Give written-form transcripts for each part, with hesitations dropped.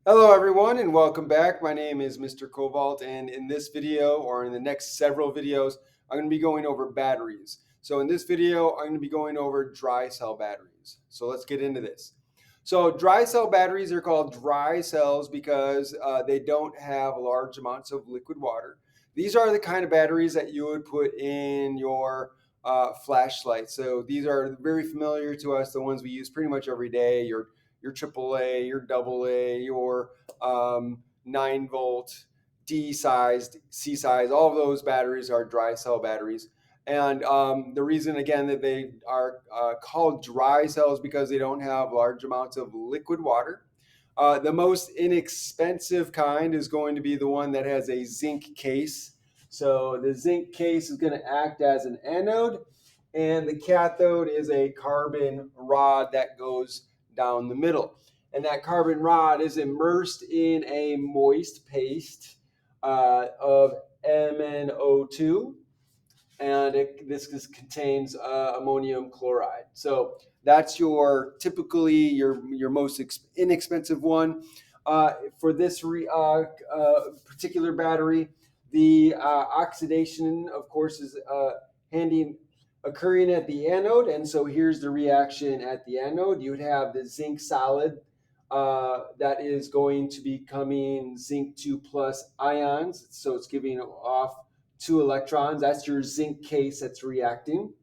Hello, everyone, and welcome back. My name is Mr. Cobalt, and in this video, or in the next several videos, I'm going to be going over batteries. So, in this video, I'm going to be going over dry cell batteries. So, let's get into this. So, dry cell batteries are called dry cells because they don't have large amounts of liquid water. These are the kind of batteries that you would put in your flashlight. So, these are very familiar to us, the ones we use pretty much every day. Your AAA, your AA, your 9 volt, D sized, C size, all of those batteries are dry cell batteries. And the reason, again, that they are called dry cells because they don't have large amounts of liquid water. The most inexpensive kind is going to be the one that has a zinc case. So the zinc case is going to act as an anode, and the cathode is a carbon rod that goes down the middle. And that carbon rod is immersed in a moist paste of MnO2, and this contains ammonium chloride. So that's your typically your most inexpensive one. For this particular battery, the oxidation, of course, is occurring at the anode, and so here's the reaction at the anode. You would have the zinc solid that is going to be becoming zinc 2 plus ions, so it's giving off 2 electrons. That's your zinc case that's reacting.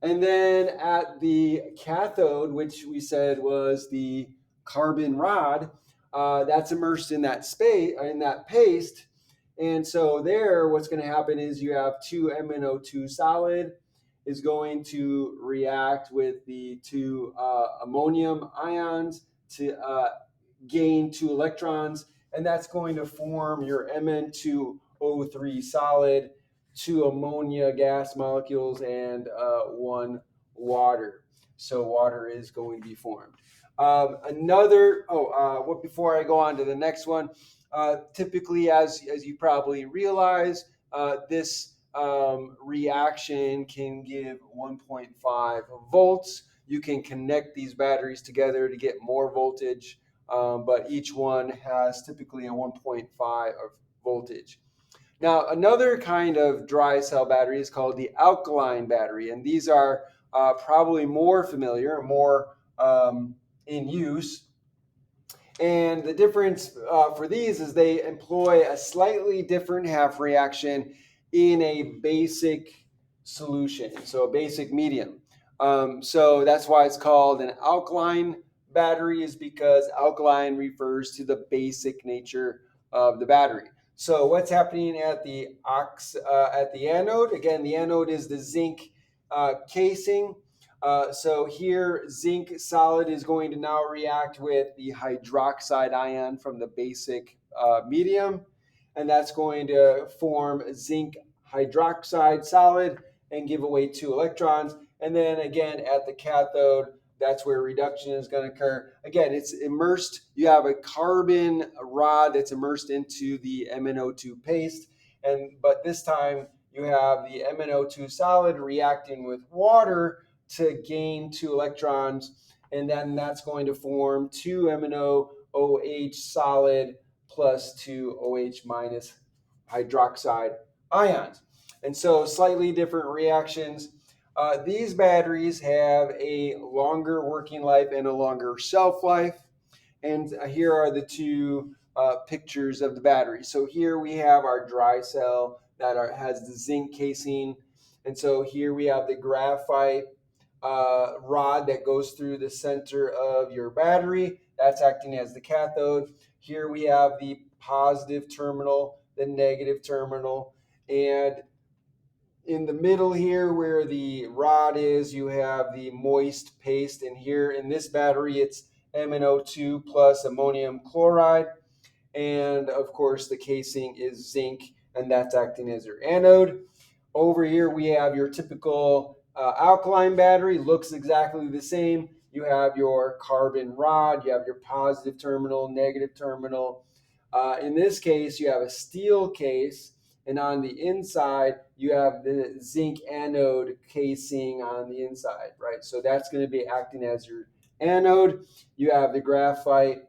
And then at the cathode, which we said was the carbon rod, that's immersed in that space, in that paste. And so there, what's going to happen is you have 2MnO2 solid is going to react with the 2 ammonium ions to gain 2 electrons, and that's going to form your Mn2O3 solid, 2 ammonia gas molecules, and 1 water. So water is going to be formed. Before I go on to the next one, typically, as you probably realize, this reaction can give 1.5 volts. You can connect these batteries together to get more voltage, but each one has typically a 1.5 of voltage. Now, another kind of dry cell battery is called the alkaline battery, and these are probably more familiar, more in use. And the difference for these is they employ a slightly different half reaction in a basic solution, so a basic medium. So that's why it's called an alkaline battery, is because alkaline refers to the basic nature of the battery. So what's happening at the anode? Again, the anode is the zinc casing. So here, zinc solid is going to now react with the hydroxide ion from the basic medium, and that's going to form zinc hydroxide solid and give away 2 electrons. And then again, at the cathode, that's where reduction is going to occur. Again, it's immersed. You have a carbon rod that's immersed into the MnO2 paste, but this time you have the MnO2 solid reacting with water to gain 2 electrons, and then that's going to form 2MnOH solid plus 2OH minus hydroxide ions. And so slightly different reactions. These batteries have a longer working life and a longer shelf life. And here are the two pictures of the battery. So here we have our dry cell that has the zinc casing. And so here we have the graphite rod that goes through the center of your battery. That's acting as the cathode. Here we have the positive terminal, the negative terminal, and in the middle here where the rod is, you have the moist paste, and here in this battery it's MnO2 plus ammonium chloride, and of course the casing is zinc, and that's acting as your anode. Over here we have your typical alkaline battery. Looks exactly the same. You have your carbon rod, you have your positive terminal, negative terminal. In this case, you have a steel case, and on the inside, you have the zinc anode casing on the inside, right? So that's going to be acting as your anode. You have the graphite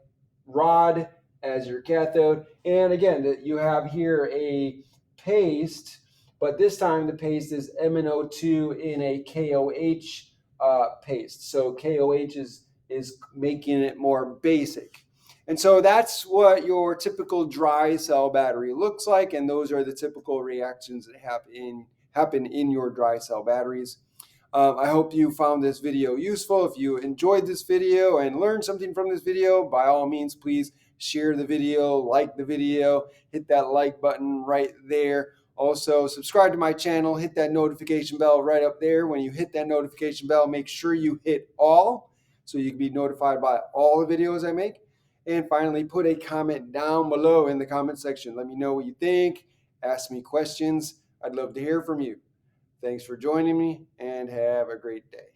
rod as your cathode. And again, you have here a paste, but this time the paste is MnO2 in a KOH paste. So KOH is making it more basic. And so that's what your typical dry cell battery looks like, and those are the typical reactions that happen in your dry cell batteries. I hope you found this video useful. If you enjoyed this video and learned something from this video, by all means, please share the video, like the video, hit that like button right there. Also, subscribe to my channel, hit that notification bell right up there. When you hit that notification bell, make sure you hit all so you can be notified by all the videos I make. And finally, put a comment down below in the comment section. Let me know what you think. Ask me questions. I'd love to hear from you. Thanks for joining me and have a great day.